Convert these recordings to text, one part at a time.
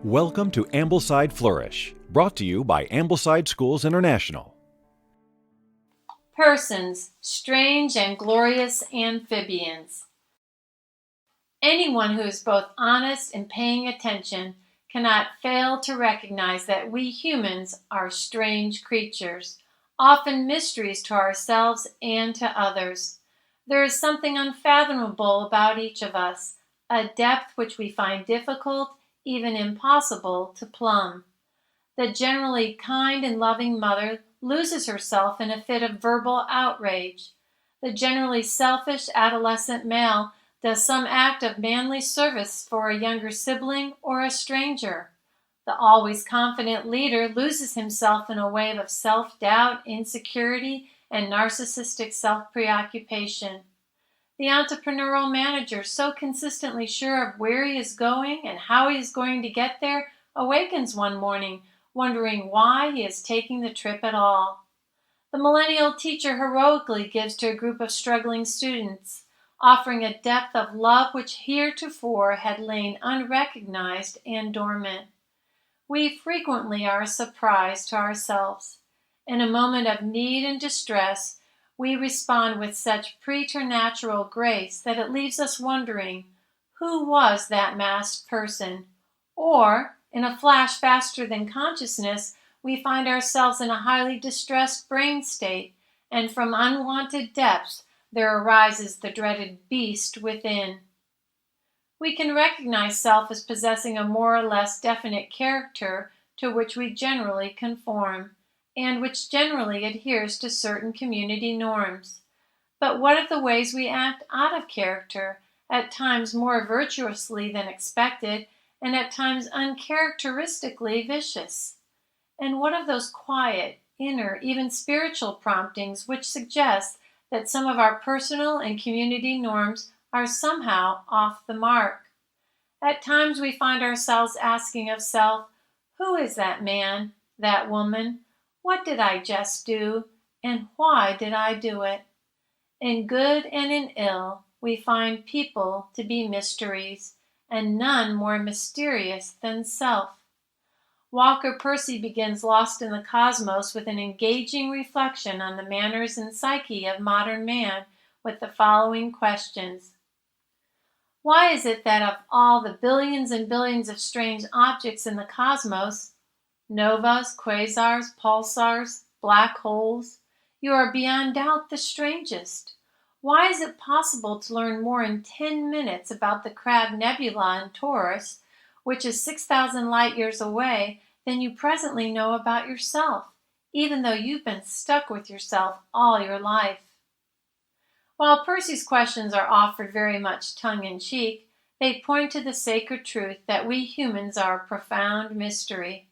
Welcome to Ambleside Flourish, brought to you by Ambleside Schools International. Persons, strange and glorious amphibians. Anyone who is both honest and paying attention cannot fail to recognize that we humans are strange creatures, often mysteries to ourselves and to others. There is something unfathomable about each of us, a depth which we find difficult, even impossible, to plumb. The generally kind and loving mother loses herself in a fit of verbal outrage. The generally selfish adolescent male does some act of manly service for a younger sibling or a stranger. The always confident leader loses himself in a wave of self-doubt, insecurity, and narcissistic self-preoccupation. The entrepreneurial manager, so consistently sure of where he is going and how he is going to get there, awakens one morning, wondering why he is taking the trip at all. The millennial teacher heroically gives to a group of struggling students, offering a depth of love which heretofore had lain unrecognized and dormant. We frequently are a surprise to ourselves. In a moment of need and distress, we respond with such preternatural grace that it leaves us wondering, who was that masked person? Or, in a flash faster than consciousness, we find ourselves in a highly distressed brain state, and from unwanted depths there arises the dreaded beast within. We can recognize self as possessing a more or less definite character to which we generally conform, and which generally adheres to certain community norms. But what of the ways we act out of character, at times more virtuously than expected, and at times uncharacteristically vicious? And what of those quiet, inner, even spiritual promptings which suggest that some of our personal and community norms are somehow off the mark? At times we find ourselves asking of self, who is that man, that woman? What did I just do, and why did I do it? In good and in ill, we find people to be mysteries, and none more mysterious than self. Walker Percy begins Lost in the Cosmos with an engaging reflection on the manners and psyche of modern man with the following questions. Why is it that of all the billions and billions of strange objects in the cosmos, novas, quasars, pulsars, black holes, you are beyond doubt the strangest? Why is it possible to learn more in 10 minutes about the Crab Nebula in Taurus, which is 6,000 light years away, than you presently know about yourself, even though you've been stuck with yourself all your life? While Percy's questions are offered very much tongue-in-cheek, they point to the sacred truth that we humans are a profound mystery.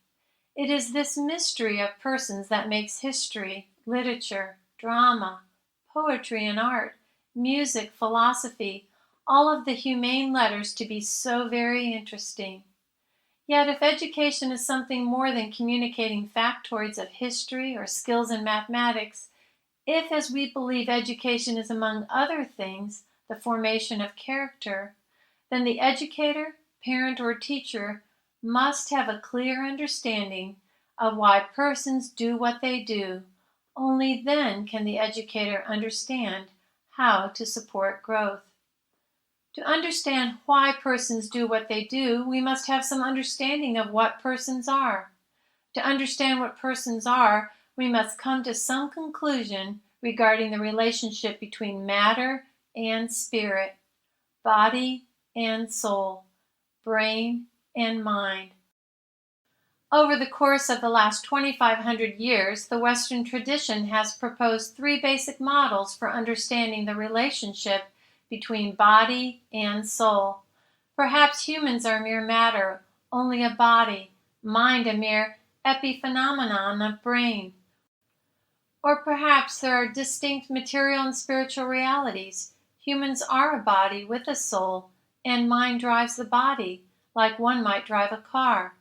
It is this mystery of persons that makes history, literature, drama, poetry and art, music, philosophy, all of the humane letters to be so very interesting. Yet if education is something more than communicating factoids of history or skills in mathematics, if, as we believe, education is among other things the formation of character, then the educator, parent, or teacher must have a clear understanding of why persons do what they do. Only then can the educator understand how to support growth. To understand why persons do what they do, we must have some understanding of what persons are. To understand what persons are, we must come to some conclusion regarding the relationship between matter and spirit, body and soul, brain and mind. Over the course of the last 2,500 years, the Western tradition has proposed three basic models for understanding the relationship between body and soul. Perhaps humans are mere matter, only a body, mind a mere epiphenomenon of brain. Or perhaps there are distinct material and spiritual realities. Humans are a body with a soul, and mind drives the body, like one might drive a car,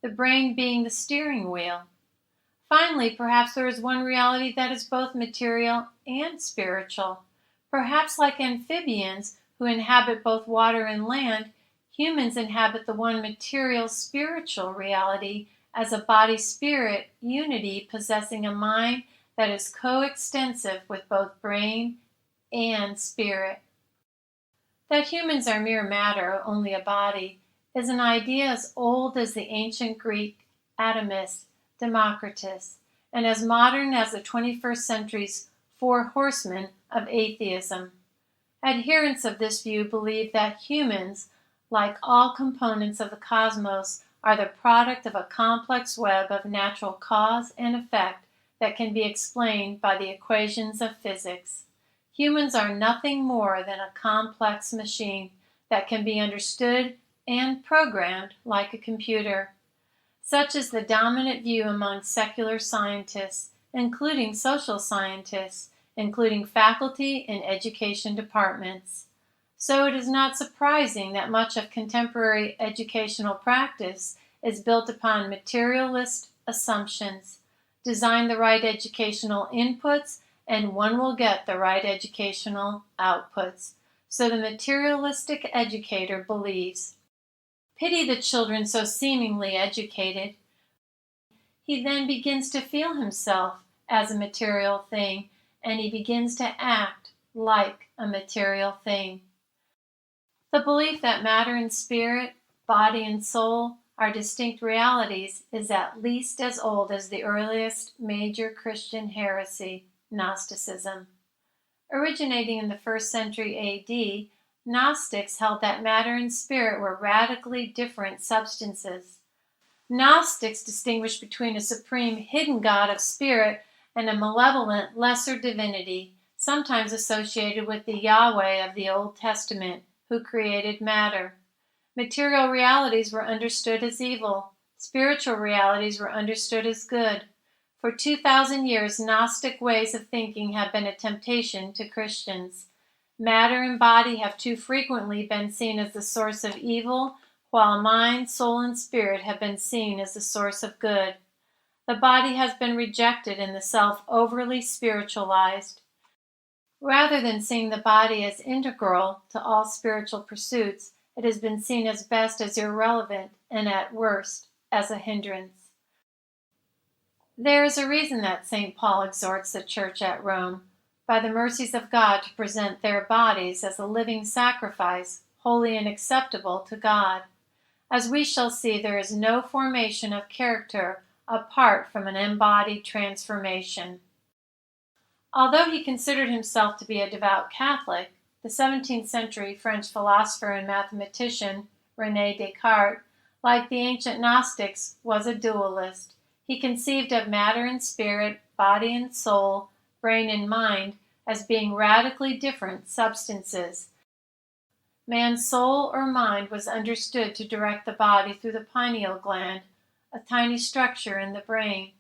the brain being the steering wheel. Finally, perhaps there is one reality that is both material and spiritual. Perhaps like amphibians who inhabit both water and land, Humans inhabit the one material spiritual reality as a body-spirit unity possessing a mind that is coextensive with both brain and spirit. That humans are mere matter, only a body, is an idea as old as the ancient Greek atomist Democritus, and as modern as the 21st century's four horsemen of atheism. Adherents of this view believe that humans, like all components of the cosmos, are the product of a complex web of natural cause and effect that can be explained by the equations of physics. Humans are nothing more than a complex machine that can be understood and programmed like a computer. Such is the dominant view among secular scientists, including social scientists, including faculty in education departments. So it is not surprising that much of contemporary educational practice is built upon materialist assumptions. Design the right educational inputs and one will get the right educational outputs. So the materialistic educator believes. Pity the children so seemingly educated. He then begins to feel himself as a material thing, and he begins to act like a material thing. The belief that matter and spirit, body and soul are distinct realities is at least as old as the earliest major Christian heresy, Gnosticism. Originating in the 1st century A.D., Gnostics held that matter and spirit were radically different substances. Gnostics distinguished between a supreme hidden God of spirit and a malevolent lesser divinity, sometimes associated with the Yahweh of the Old Testament, who created matter. Material realities were understood as evil. Spiritual realities were understood as good. For 2,000 years, Gnostic ways of thinking have been a temptation to Christians. Matter and body have too frequently been seen as the source of evil, while mind, soul, and spirit have been seen as the source of good. The body has been rejected and the self overly spiritualized. Rather than seeing the body as integral to all spiritual pursuits, it has been seen as best as irrelevant and at worst as a hindrance. There is a reason that St. Paul exhorts the church at Rome, by the mercies of God, to present their bodies as a living sacrifice, holy and acceptable to God. As we shall see, there is no formation of character apart from an embodied transformation. Although he considered himself to be a devout Catholic, the 17th century French philosopher and mathematician René Descartes, like the ancient Gnostics, was a dualist. He conceived of matter and spirit, body and soul, brain and mind, as being radically different substances. Man's soul or mind was understood to direct the body through the pineal gland, a tiny structure in the brain.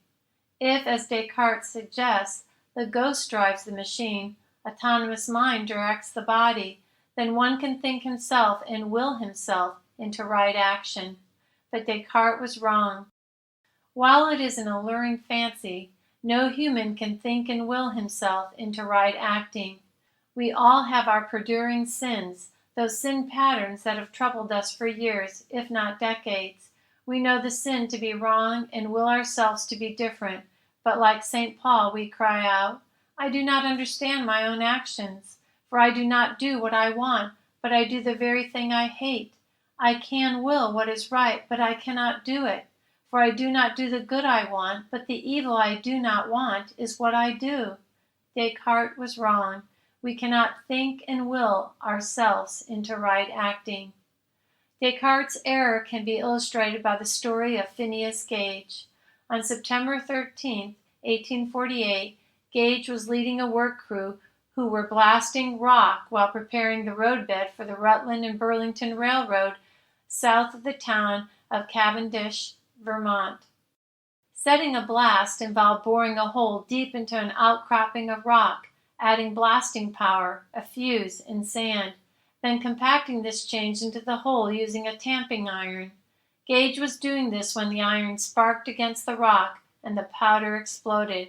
If, as Descartes suggests, the ghost drives the machine, autonomous mind directs the body, then one can think himself and will himself into right action. But Descartes was wrong. While it is an alluring fancy, no human can think and will himself into right acting. We all have our perduring sins, those sin patterns that have troubled us for years, if not decades. We know the sin to be wrong and will ourselves to be different, but like St. Paul, we cry out, I do not understand my own actions, for I do not do what I want, but I do the very thing I hate. I can will what is right, but I cannot do it. For I do not do the good I want, but the evil I do not want is what I do. Descartes was wrong. We cannot think and will ourselves into right acting. Descartes' error can be illustrated by the story of Phineas Gage. On September 13, 1848, Gage was leading a work crew who were blasting rock while preparing the roadbed for the Rutland and Burlington Railroad south of the town of Cavendish, Vermont. Setting a blast involved boring a hole deep into an outcropping of rock, adding blasting power, a fuse, and sand, then compacting this change into the hole using a tamping iron. Gage was doing this when the iron sparked against the rock and the powder exploded.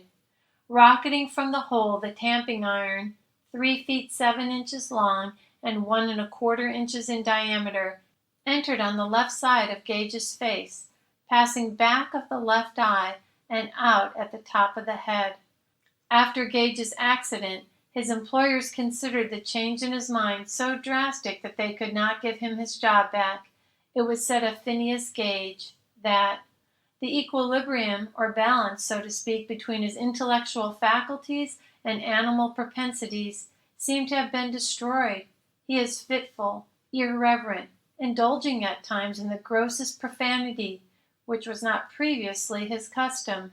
Rocketing from the hole, the tamping iron, 3 feet 7 inches long and 1 1/4 inches in diameter, entered on the left side of Gage's face, passing back of the left eye and out at the top of the head. After Gage's accident, his employers considered the change in his mind so drastic that they could not give him his job back. It was said of Phineas Gage that the equilibrium or balance, so to speak, between his intellectual faculties and animal propensities seemed to have been destroyed. He is fitful, irreverent, indulging at times in the grossest profanity, which was not previously his custom,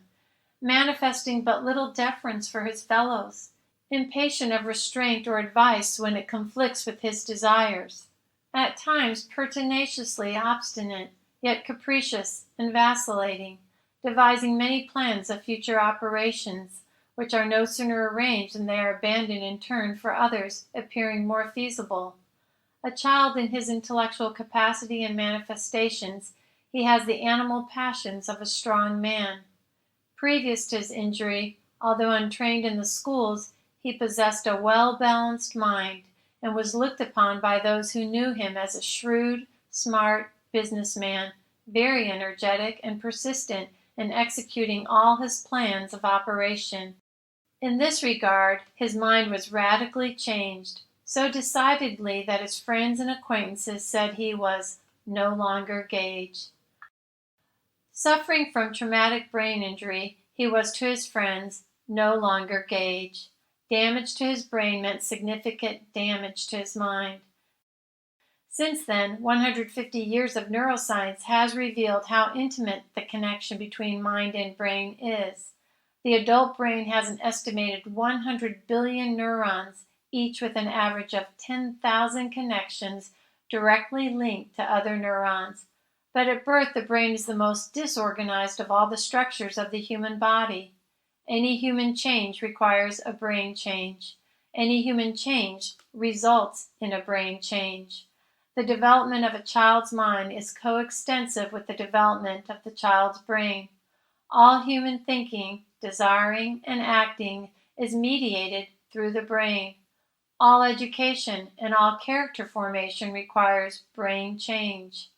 manifesting but little deference for his fellows, impatient of restraint or advice when it conflicts with his desires, at times pertinaciously obstinate, yet capricious and vacillating, devising many plans of future operations, which are no sooner arranged than they are abandoned in turn for others appearing more feasible. A child in his intellectual capacity and manifestations, he has the animal passions of a strong man. Previous to his injury, although untrained in the schools, he possessed a well-balanced mind, and was looked upon by those who knew him as a shrewd, smart businessman, very energetic and persistent in executing all his plans of operation. In this regard, his mind was radically changed, so decidedly that his friends and acquaintances said he was no longer Gage. Suffering from traumatic brain injury, he was to his friends no longer Gage. Damage to his brain meant significant damage to his mind. Since then, 150 years of neuroscience has revealed how intimate the connection between mind and brain is. The adult brain has an estimated 100 billion neurons, each with an average of 10,000 connections directly linked to other neurons. But at birth, the brain is the most disorganized of all the structures of the human body. Any human change requires a brain change. Any human change results in a brain change. The development of a child's mind is coextensive with the development of the child's brain. All human thinking, desiring, and acting is mediated through the brain. All education and all character formation requires brain change.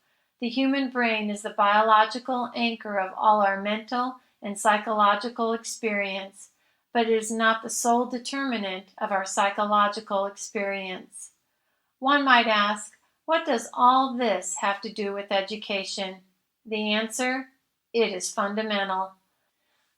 The human brain is the biological anchor of all our mental and psychological experience, but it is not the sole determinant of our psychological experience. One might ask, what does all this have to do with education? The answer, it is fundamental.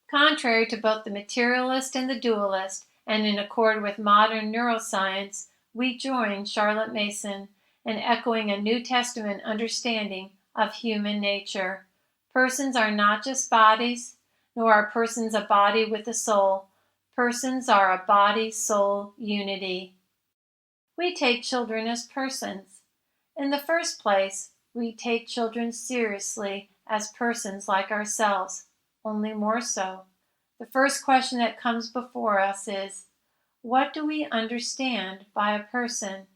Contrary to both the materialist and the dualist, and in accord with modern neuroscience, we join Charlotte Mason in echoing a New Testament understanding of human nature. Persons are not just bodies, nor are persons a body with a soul. Persons are a body-soul unity. We take children as persons. In the first place, we take children seriously as persons like ourselves, only more so. The first question that comes before us is, what do we understand by a person?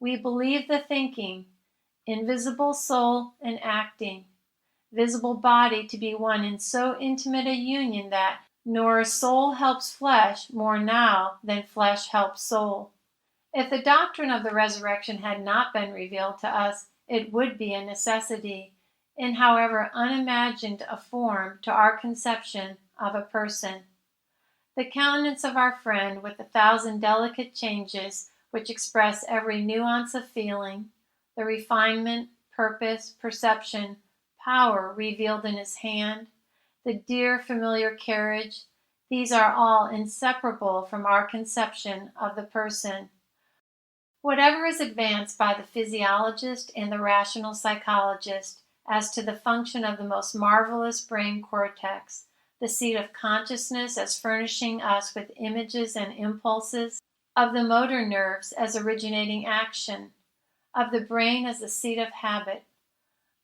We believe the thinking, invisible soul and acting, visible body to be one in so intimate a union that nor soul helps flesh more now than flesh helps soul. If the doctrine of the resurrection had not been revealed to us, it would be a necessity, in however unimagined a form to our conception of a person. The countenance of our friend, with 1,000 delicate changes which express every nuance of feeling, the refinement, purpose, perception, power revealed in his hand, the dear familiar carriage, these are all inseparable from our conception of the person. Whatever is advanced by the physiologist and the rational psychologist as to the function of the most marvelous brain cortex, the seat of consciousness as furnishing us with images and impulses, of the motor nerves as originating action, of the brain as the seat of habit,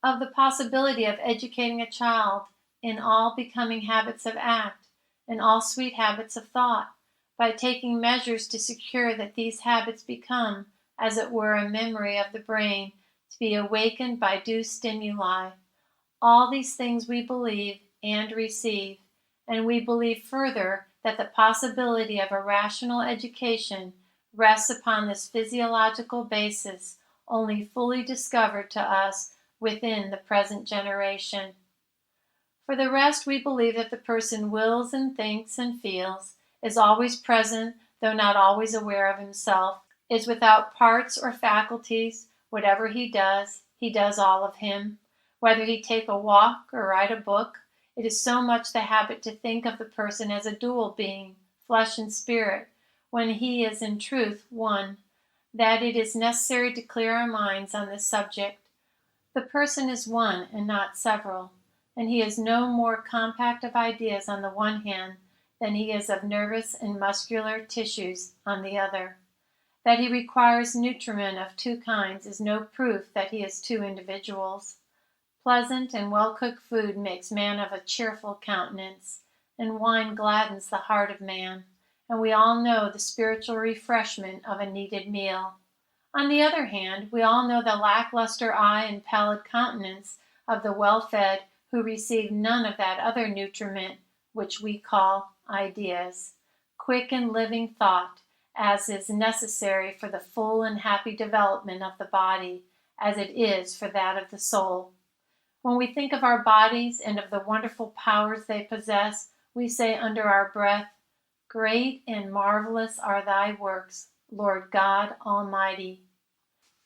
of the possibility of educating a child in all becoming habits of act, and all sweet habits of thought, by taking measures to secure that these habits become, as it were, a memory of the brain, to be awakened by due stimuli. All these things we believe and receive, and we believe further that the possibility of a rational education rests upon this physiological basis only fully discovered to us within the present generation. For the rest, we believe that the person wills and thinks and feels, is always present, though not always aware of himself, is without parts or faculties. Whatever he does all of him. Whether he take a walk or write a book, it is so much the habit to think of the person as a dual being, flesh and spirit, when he is in truth one, that it is necessary to clear our minds on this subject. The person is one and not several, and he is no more compact of ideas on the one hand than he is of nervous and muscular tissues on the other. That he requires nutriment of two kinds is no proof that he is two individuals. Pleasant and well-cooked food makes man of a cheerful countenance, and wine gladdens the heart of man, and we all know the spiritual refreshment of a needed meal. On the other hand, we all know the lackluster eye and pallid countenance of the well-fed who receive none of that other nutriment which we call ideas, quick and living thought, as is necessary for the full and happy development of the body, as it is for that of the soul. When we think of our bodies and of the wonderful powers they possess, we say under our breath, "Great and marvelous are thy works, Lord God Almighty."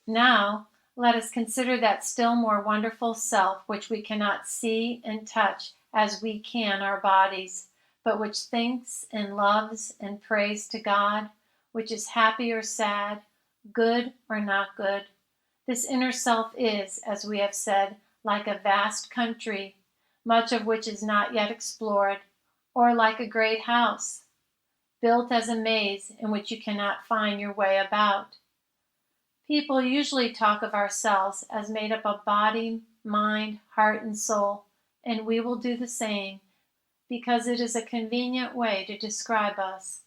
Now, let us consider that still more wonderful self which we cannot see and touch as we can our bodies, but which thinks and loves and prays to God, which is happy or sad, good or not good. This inner self is, as we have said, like a vast country, much of which is not yet explored, or like a great house, built as a maze in which you cannot find your way about. People usually talk of ourselves as made up of body, mind, heart, and soul, and we will do the same, because it is a convenient way to describe us.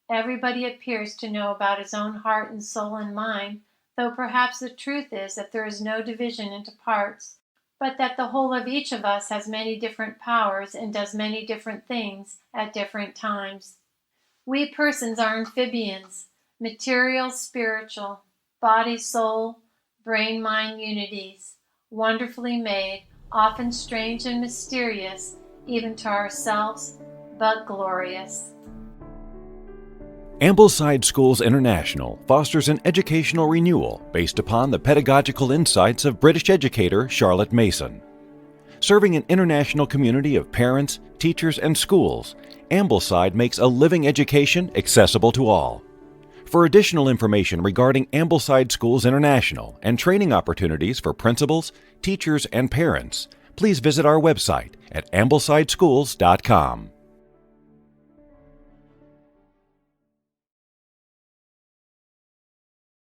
Everybody appears to know about his own heart and soul and mind, though perhaps the truth is that there is no division into parts, but that the whole of each of us has many different powers and does many different things at different times. We persons are amphibians, material, spiritual, body-soul, brain-mind unities, wonderfully made, often strange and mysterious, even to ourselves, but glorious. Ambleside Schools International fosters an educational renewal based upon the pedagogical insights of British educator Charlotte Mason. Serving an international community of parents, teachers, and schools, Ambleside makes a living education accessible to all. For additional information regarding Ambleside Schools International and training opportunities for principals, teachers, and parents, please visit our website at amblesidschools.com.